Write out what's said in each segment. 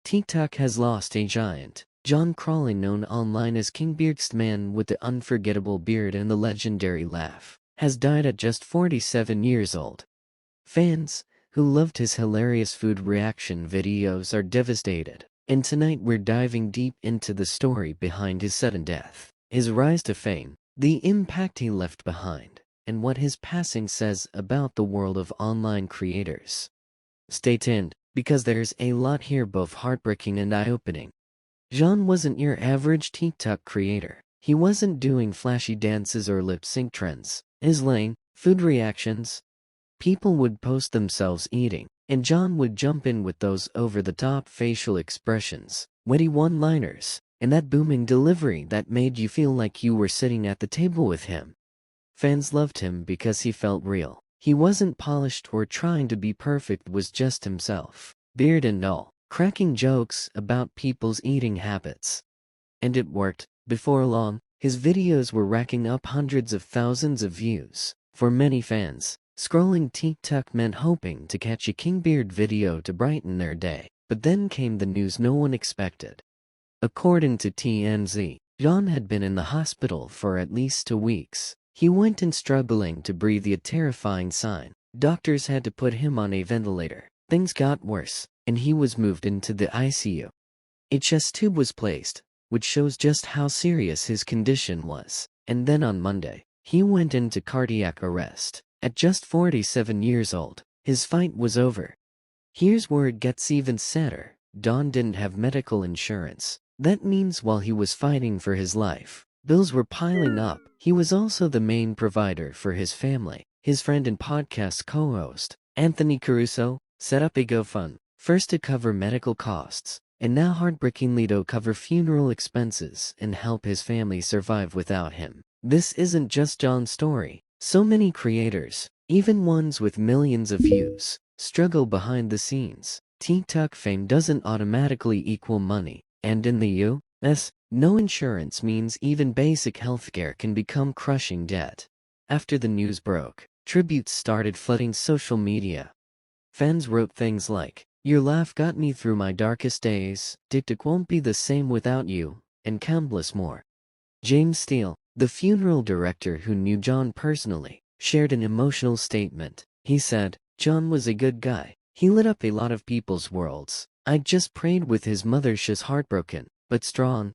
TikTok has lost a giant. John Crawley, known online as kingbeardxx, man with the unforgettable beard and the legendary laugh, has died at just 47 years old. Fans, who loved his hilarious food reaction videos, are devastated. And tonight we're diving deep into the story behind his sudden death, his rise to fame, the impact he left behind, and what his passing says about the world of online creators. Stay tuned, because there's a lot here, both heartbreaking and eye-opening. John wasn't your average TikTok creator. He wasn't doing flashy dances or lip-sync trends. His lane, food reactions. People would post themselves eating, and John would jump in with those over-the-top facial expressions, witty one-liners, and that booming delivery that made you feel like you were sitting at the table with him. Fans loved him because he felt real. He wasn't polished or trying to be perfect, was just himself, beard and all, cracking jokes about people's eating habits. And it worked. Before long, his videos were racking up hundreds of thousands of views. For many fans, scrolling TikTok meant hoping to catch a kingbeard video to brighten their day. But then came the news no one expected. According to TMZ, John had been in the hospital for at least 2 weeks. He went in struggling to breathe, a terrifying sign. Doctors had to put him on a ventilator. Things got worse, and he was moved into the ICU. A chest tube was placed, which shows just how serious his condition was. And then on Monday, he went into cardiac arrest. At just 47 years old, his fight was over. Here's where it gets even sadder. John didn't have medical insurance. That means while he was fighting for his life, bills were piling up. He was also the main provider for his family. His friend and podcast co-host, Anthony Caruso, set up a GoFund, first to cover medical costs, and now heartbreakingly to cover funeral expenses and help his family survive without him. This isn't just John's story. So many creators, even ones with millions of views, struggle behind the scenes. TikTok fame doesn't automatically equal money, and in the U.S., no insurance means even basic healthcare can become crushing debt. After the news broke, tributes started flooding social media. Fans wrote things like, "Your laugh got me through my darkest days," "TikTok won't be the same without you," and countless more. James Steele, the funeral director who knew John personally, shared an emotional statement. He said, "John was a good guy. He lit up a lot of people's worlds. I just prayed with his mother. She's heartbroken, but strong."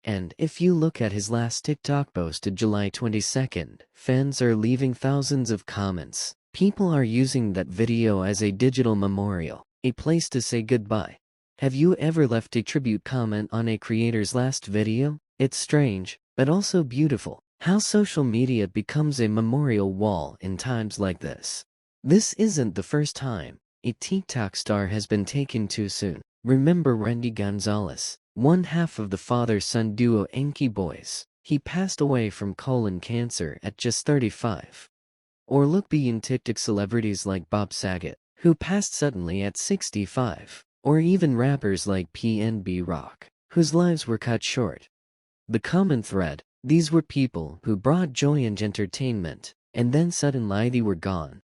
And if you look at his last TikTok posted July 22nd, fans are leaving thousands of comments. People are using that video as a digital memorial, a place to say goodbye. Have you ever left a tribute comment on a creator's last video? It's strange, but also beautiful, how social media becomes a memorial wall in times like this. This isn't the first time a TikTok star has been taken too soon. Remember Randy Gonzalez, one half of the father-son duo Enki Boys. He passed away from colon cancer at just 35. Or look beyond TikTok celebrities like Bob Saget, who passed suddenly at 65. Or even rappers like PNB Rock, whose lives were cut short. The common thread: these were people who brought joy and entertainment, and then suddenly they were gone.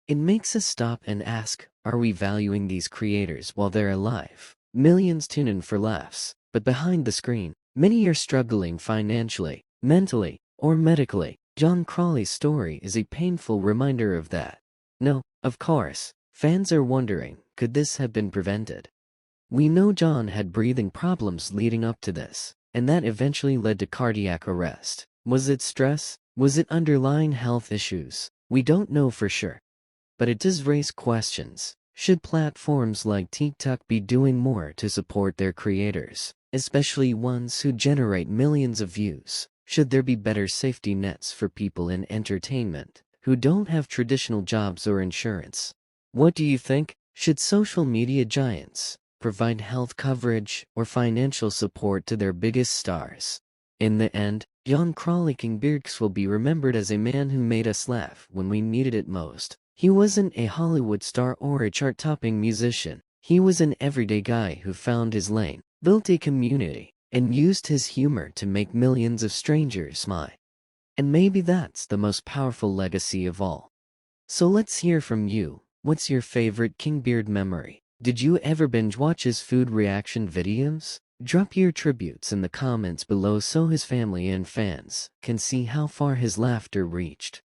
It makes us stop and ask, are we valuing these creators while they're alive? Millions tune in for laughs, but behind the screen, many are struggling financially, mentally, or medically. John Crawley's story is a painful reminder of that. No, of course, fans are wondering, could this have been prevented? We know John had breathing problems leading up to this, and that eventually led to cardiac arrest. Was it stress? Was it underlying health issues? We don't know for sure. But it does raise questions. Should platforms like TikTok be doing more to support their creators, especially ones who generate millions of views? Should there be better safety nets for people in entertainment who don't have traditional jobs or insurance? What do you think? Should social media giants provide health coverage or financial support to their biggest stars? In the end, John Crawley kingbeardxx will be remembered as a man who made us laugh when we needed it most. He wasn't a Hollywood star or a chart-topping musician. He was an everyday guy who found his lane, built a community, and used his humor to make millions of strangers smile. And maybe that's the most powerful legacy of all. So let's hear from you. What's your favorite Kingbeard memory? Did you ever binge watch his food reaction videos? Drop your tributes in the comments below so his family and fans can see how far his laughter reached.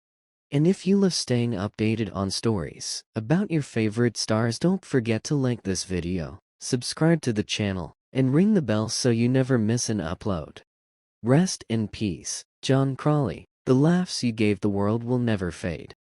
And if you love staying updated on stories about your favorite stars, don't forget to like this video, subscribe to the channel, and ring the bell so you never miss an upload. Rest in peace, John Crawley. The laughs you gave the world will never fade.